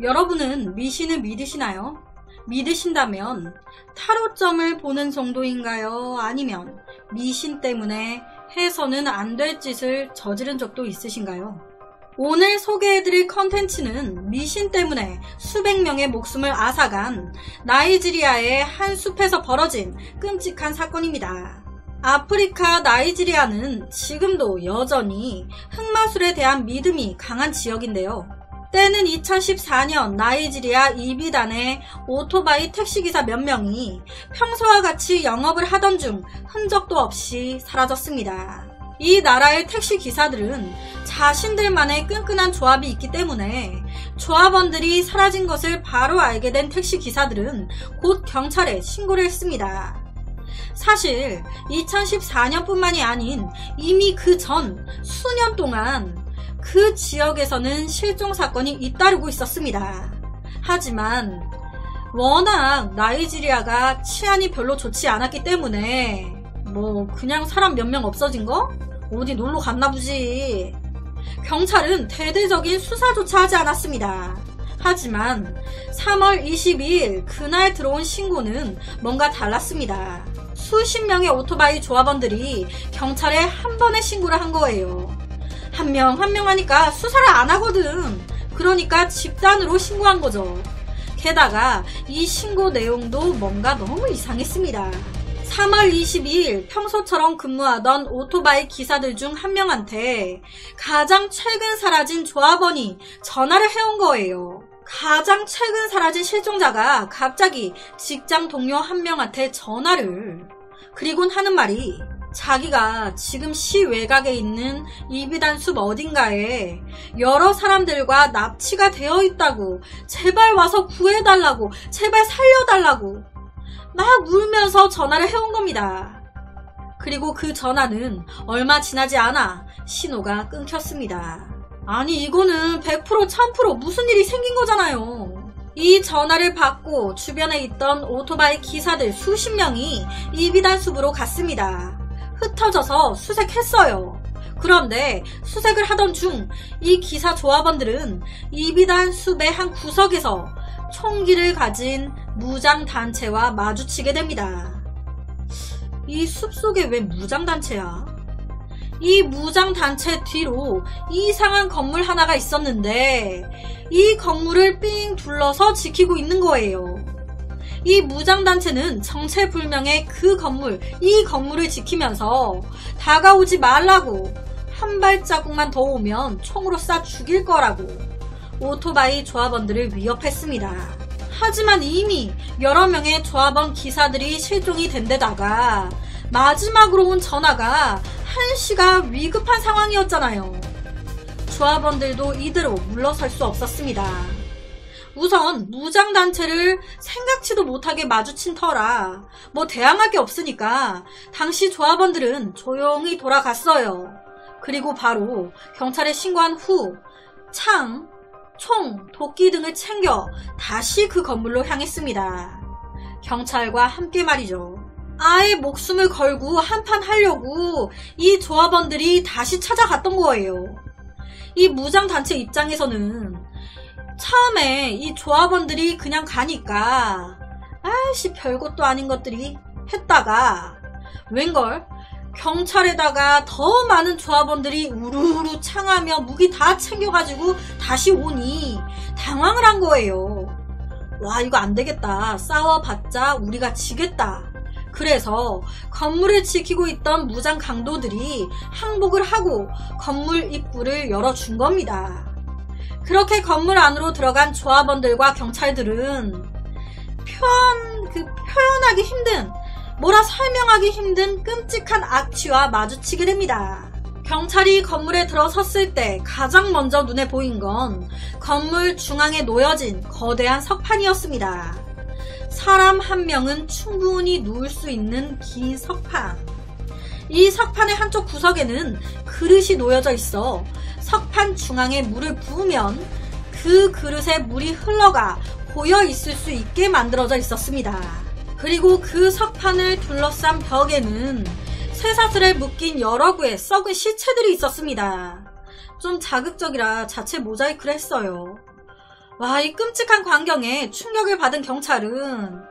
여러분은 미신을 믿으시나요? 믿으신다면 타로점을 보는 정도인가요? 아니면 미신 때문에 해서는 안 될 짓을 저지른 적도 있으신가요? 오늘 소개해드릴 컨텐츠는 미신 때문에 수백 명의 목숨을 앗아간 나이지리아의 한 숲에서 벌어진 끔찍한 사건입니다. 아프리카 나이지리아는 지금도 여전히 흑마술에 대한 믿음이 강한 지역인데요. 때는 2014년 나이지리아 이비단의 오토바이 택시기사 몇 명이 평소와 같이 영업을 하던 중 흔적도 없이 사라졌습니다. 이 나라의 택시기사들은 자신들만의 끈끈한 조합이 있기 때문에 조합원들이 사라진 것을 바로 알게 된 택시기사들은 곧 경찰에 신고를 했습니다. 사실 2014년뿐만이 아닌 이미 그 전 수년 동안 그 지역에서는 실종 사건이 잇따르고 있었습니다. 하지만 워낙 나이지리아가 치안이 별로 좋지 않았기 때문에 그냥 사람 몇 명 없어진 거? 어디 놀러 갔나 보지. 경찰은 대대적인 수사조차 하지 않았습니다. 하지만 3월 22일 그날 들어온 신고는 뭔가 달랐습니다. 수십 명의 오토바이 조합원들이 경찰에 한 번에 신고를 한 거예요. 한 명 하니까 수사를 안 하거든. 그러니까 집단으로 신고한 거죠. 게다가 이 신고 내용도 뭔가 너무 이상했습니다. 3월 22일 평소처럼 근무하던 오토바이 기사들 중 한 명한테 가장 최근 사라진 조합원이 전화를 해온 거예요. 가장 최근 사라진 실종자가 갑자기 직장 동료 한 명한테 전화를. 그리곤 하는 말이 자기가 지금 시 외곽에 있는 이비단 숲 어딘가에 여러 사람들과 납치가 되어 있다고, 제발 와서 구해달라고, 제발 살려달라고 막 울면서 전화를 해온 겁니다. 그리고 그 전화는 얼마 지나지 않아 신호가 끊겼습니다. 아니 이거는 100% 1000% 무슨 일이 생긴 거잖아요. 이 전화를 받고 주변에 있던 오토바이 기사들 수십 명이 이비단 숲으로 갔습니다. 흩어져서 수색했어요. 그런데 수색을 하던 중 이 기사 조합원들은 이비단 숲의 한 구석에서 총기를 가진 무장단체와 마주치게 됩니다. 이 숲속에 왜 무장단체야? 이 무장단체 뒤로 이상한 건물 하나가 있었는데 이 건물을 삥 둘러서 지키고 있는 거예요. 이 무장단체는 정체불명의 이 건물을 지키면서 다가오지 말라고, 한 발자국만 더 오면 총으로 쏴 죽일 거라고 오토바이 조합원들을 위협했습니다. 하지만 이미 여러 명의 조합원 기사들이 실종이 된 데다가 마지막으로 온 전화가 한시가 위급한 상황이었잖아요. 조합원들도 이대로 물러설 수 없었습니다. 우선 무장단체를 생각지도 못하게 마주친 터라 대항할 게 없으니까 당시 조합원들은 조용히 돌아갔어요. 그리고 바로 경찰에 신고한 후 창, 총, 도끼 등을 챙겨 다시 그 건물로 향했습니다. 경찰과 함께 말이죠. 아예 목숨을 걸고 한판 하려고 이 조합원들이 다시 찾아갔던 거예요. 이 무장단체 입장에서는 처음에 이 조합원들이 그냥 가니까 별것도 아닌 것들이 했다가 웬걸 경찰에다가 더 많은 조합원들이 우르르 창하며 무기 다 챙겨가지고 다시 오니 당황을 한 거예요. 와 이거 안되겠다. 싸워봤자 우리가 지겠다. 그래서 건물을 지키고 있던 무장 강도들이 항복을 하고 건물 입구를 열어준 겁니다. 그렇게 건물 안으로 들어간 조합원들과 경찰들은 표현하기 힘든, 설명하기 힘든 끔찍한 악취와 마주치게 됩니다. 경찰이 건물에 들어섰을 때 가장 먼저 눈에 보인 건 건물 중앙에 놓여진 거대한 석판이었습니다. 사람 한 명은 충분히 누울 수 있는 긴 석판. 이 석판의 한쪽 구석에는 그릇이 놓여져 있어 석판 중앙에 물을 부으면 그 그릇에 물이 흘러가 고여 있을 수 있게 만들어져 있었습니다. 그리고 그 석판을 둘러싼 벽에는 쇠사슬에 묶인 여러 구의 썩은 시체들이 있었습니다. 좀 자극적이라 자체 모자이크를 했어요. 와, 이 끔찍한 광경에 충격을 받은 경찰은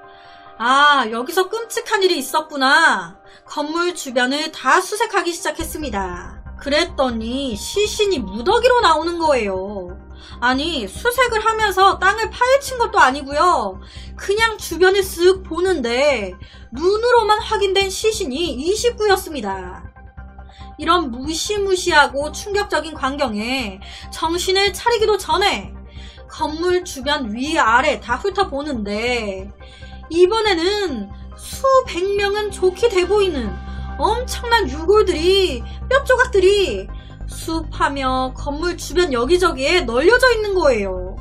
여기서 끔찍한 일이 있었구나. 건물 주변을 다 수색하기 시작했습니다. 그랬더니 시신이 무더기로 나오는 거예요. 아니, 수색을 하면서 땅을 파헤친 것도 아니고요. 그냥 주변을 쓱 보는데 눈으로만 확인된 시신이 29였습니다. 이런 무시무시하고 충격적인 광경에 정신을 차리기도 전에 건물 주변 위아래 다 훑어보는데 이번에는 수백 명은 좋게 돼 보이는 엄청난 유골들이, 뼈조각들이 숲하며 건물 주변 여기저기에 널려져 있는 거예요.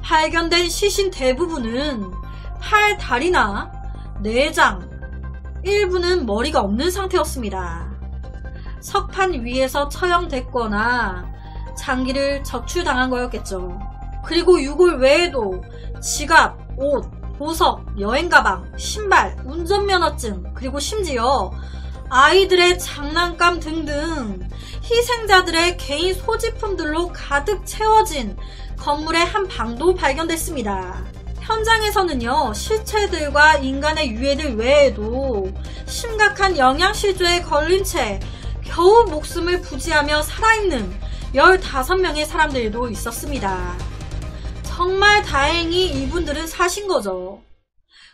발견된 시신 대부분은 팔, 다리나 내장, 일부는 머리가 없는 상태였습니다. 석판 위에서 처형됐거나 장기를 적출당한 거였겠죠. 그리고 유골 외에도 지갑, 옷, 보석, 여행가방, 신발, 운전면허증, 그리고 심지어 아이들의 장난감 등등 희생자들의 개인 소지품들로 가득 채워진 건물의 한 방도 발견됐습니다. 현장에서는요, 실체들과 인간의 유해들 외에도 심각한 영양실조에 걸린 채 겨우 목숨을 부지하며 살아있는 15명의 사람들도 있었습니다. 정말 다행히 이분들은 사신 거죠.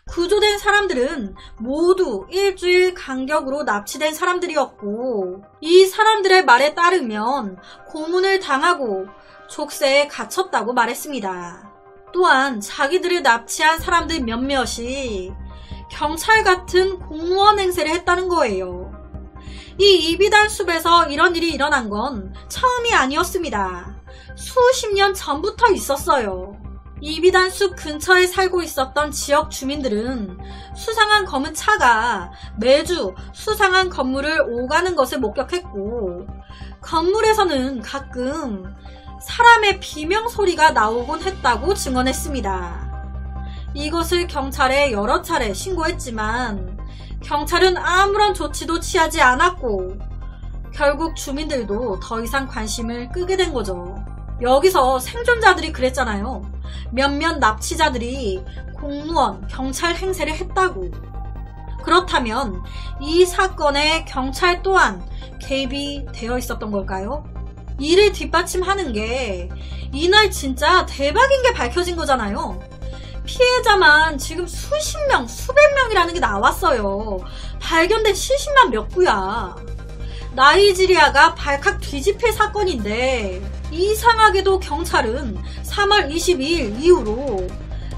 구조된 사람들은 모두 일주일 간격으로 납치된 사람들이었고, 이 사람들의 말에 따르면 고문을 당하고 족쇄에 갇혔다고 말했습니다. 또한 자기들을 납치한 사람들 몇몇이 경찰 같은 공무원 행세를 했다는 거예요. 이 이비단 숲에서 이런 일이 일어난 건 처음이 아니었습니다. 수십 년 전부터 있었어요. 이비단 숲 근처에 살고 있었던 지역 주민들은 수상한 검은 차가 매주 수상한 건물을 오가는 것을 목격했고, 건물에서는 가끔 사람의 비명 소리가 나오곤 했다고 증언했습니다. 이것을 경찰에 여러 차례 신고했지만 경찰은 아무런 조치도 취하지 않았고, 결국 주민들도 더 이상 관심을 끄게 된 거죠. 여기서 생존자들이 그랬잖아요. 몇몇 납치자들이 공무원, 경찰 행세를 했다고. 그렇다면 이 사건에 경찰 또한 개입이 되어 있었던 걸까요? 이를 뒷받침하는 게 이날 진짜 대박인 게 밝혀진 거잖아요. 피해자만 지금 수십 명, 수백 명이라는 게 나왔어요. 발견된 시신만 몇 구야. 나이지리아가 발칵 뒤집힐 사건인데 이상하게도 경찰은 3월 22일 이후로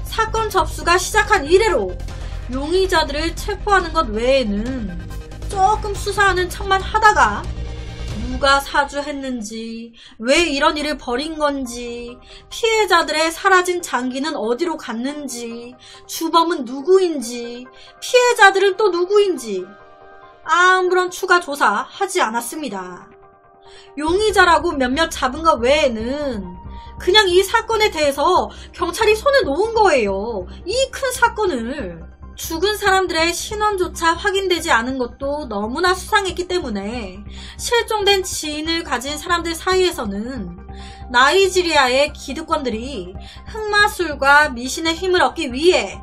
사건 접수가 시작한 이래로 용의자들을 체포하는 것 외에는 조금 수사하는 척만 하다가 누가 사주했는지, 왜 이런 일을 벌인 건지, 피해자들의 사라진 장기는 어디로 갔는지, 주범은 누구인지, 피해자들은 또 누구인지 아무런 추가 조사 하지 않았습니다. 용의자라고 몇몇 잡은 것 외에는 그냥 이 사건에 대해서 경찰이 손을 놓은 거예요. 이 큰 사건을. 죽은 사람들의 신원조차 확인되지 않은 것도 너무나 수상했기 때문에 실종된 지인을 가진 사람들 사이에서는 나이지리아의 기득권들이 흑마술과 미신의 힘을 얻기 위해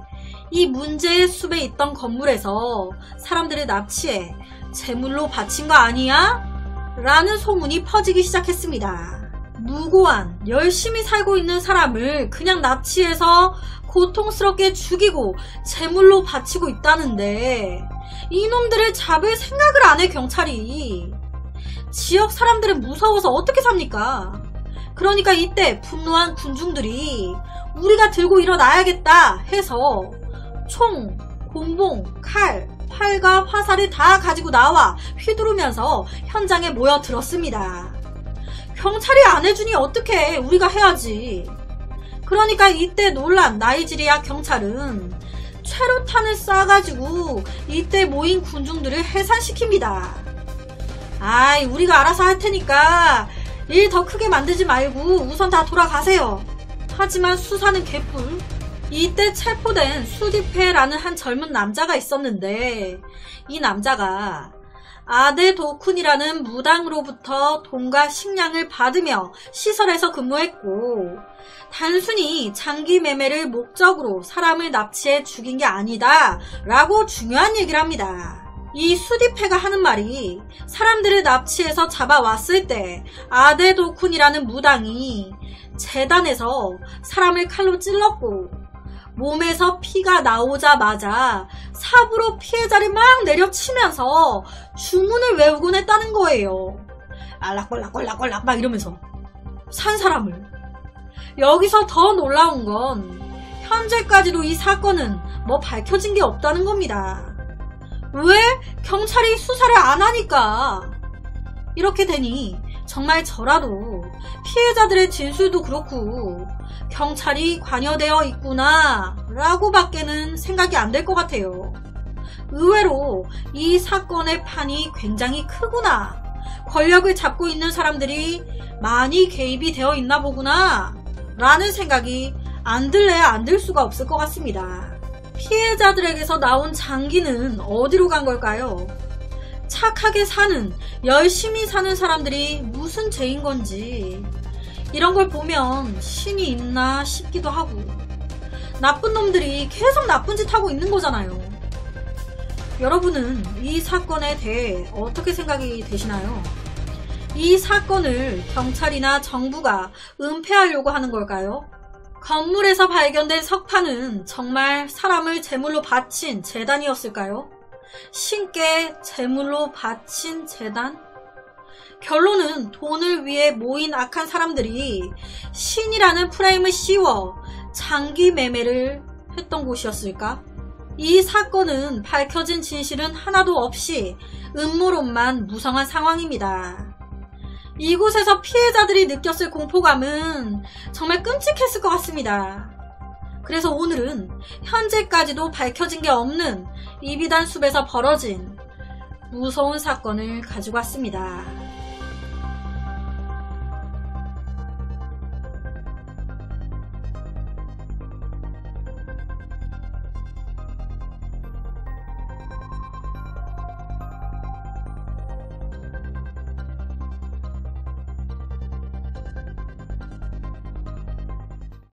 이 문제의 숲에 있던 건물에서 사람들을 납치해 제물로 바친 거 아니야? 라는 소문이 퍼지기 시작했습니다. 무고한, 열심히 살고 있는 사람을 그냥 납치해서 고통스럽게 죽이고 제물로 바치고 있다는데 이놈들을 잡을 생각을 안 해, 경찰이. 지역 사람들은 무서워서 어떻게 삽니까? 그러니까 이때 분노한 군중들이 우리가 들고 일어나야겠다 해서 총, 곤봉, 칼, 활과 화살을 다 가지고 나와 휘두르면서 현장에 모여들었습니다. 경찰이 안 해주니 어떡해, 우리가 해야지. 그러니까 이때 놀란 나이지리아 경찰은 최루탄을 쏴가지고 이때 모인 군중들을 해산시킵니다. 아이, 우리가 알아서 할 테니까 일 더 크게 만들지 말고 우선 다 돌아가세요. 하지만 수사는 개뿔. 이때 체포된 수디페라는 한 젊은 남자가 있었는데 이 남자가 아데 도쿤이라는 무당으로부터 돈과 식량을 받으며 시설에서 근무했고, 단순히 장기 매매를 목적으로 사람을 납치해 죽인 게 아니다 라고 중요한 얘기를 합니다. 이 수디페가 하는 말이 사람들을 납치해서 잡아왔을 때 아데 도쿤이라는 무당이 재단에서 사람을 칼로 찔렀고, 몸에서 피가 나오자마자 삽으로 피해자를 막 내려치면서 주문을 외우곤 했다는 거예요. 알락꼴락꼴락꼴락 막 이러면서 산 사람을. 여기서 더 놀라운 건 현재까지도 이 사건은 뭐 밝혀진 게 없다는 겁니다. 왜? 경찰이 수사를 안 하니까. 이렇게 되니 정말 저라도 피해자들의 진술도 그렇고 경찰이 관여되어 있구나 라고 밖에는 생각이 안 될 것 같아요. 의외로 이 사건의 판이 굉장히 크구나, 권력을 잡고 있는 사람들이 많이 개입이 되어 있나 보구나 라는 생각이 안 들래야 안 들 수가 없을 것 같습니다. 피해자들에게서 나온 장기는 어디로 간 걸까요? 착하게 사는, 열심히 사는 사람들이 무슨 죄인 건지 이런 걸 보면 신이 있나 싶기도 하고, 나쁜 놈들이 계속 나쁜 짓 하고 있는 거잖아요. 여러분은 이 사건에 대해 어떻게 생각이 되시나요? 이 사건을 경찰이나 정부가 은폐하려고 하는 걸까요? 건물에서 발견된 석판은 정말 사람을 제물로 바친 재단이었을까요? 신께 제물로 바친 재단? 결론은 돈을 위해 모인 악한 사람들이 신이라는 프레임을 씌워 장기 매매를 했던 곳이었을까? 이 사건은 밝혀진 진실은 하나도 없이 음모론만 무성한 상황입니다. 이곳에서 피해자들이 느꼈을 공포감은 정말 끔찍했을 것 같습니다. 그래서 오늘은 현재까지도 밝혀진 게 없는 이비단 숲에서 벌어진 무서운 사건을 가지고 왔습니다.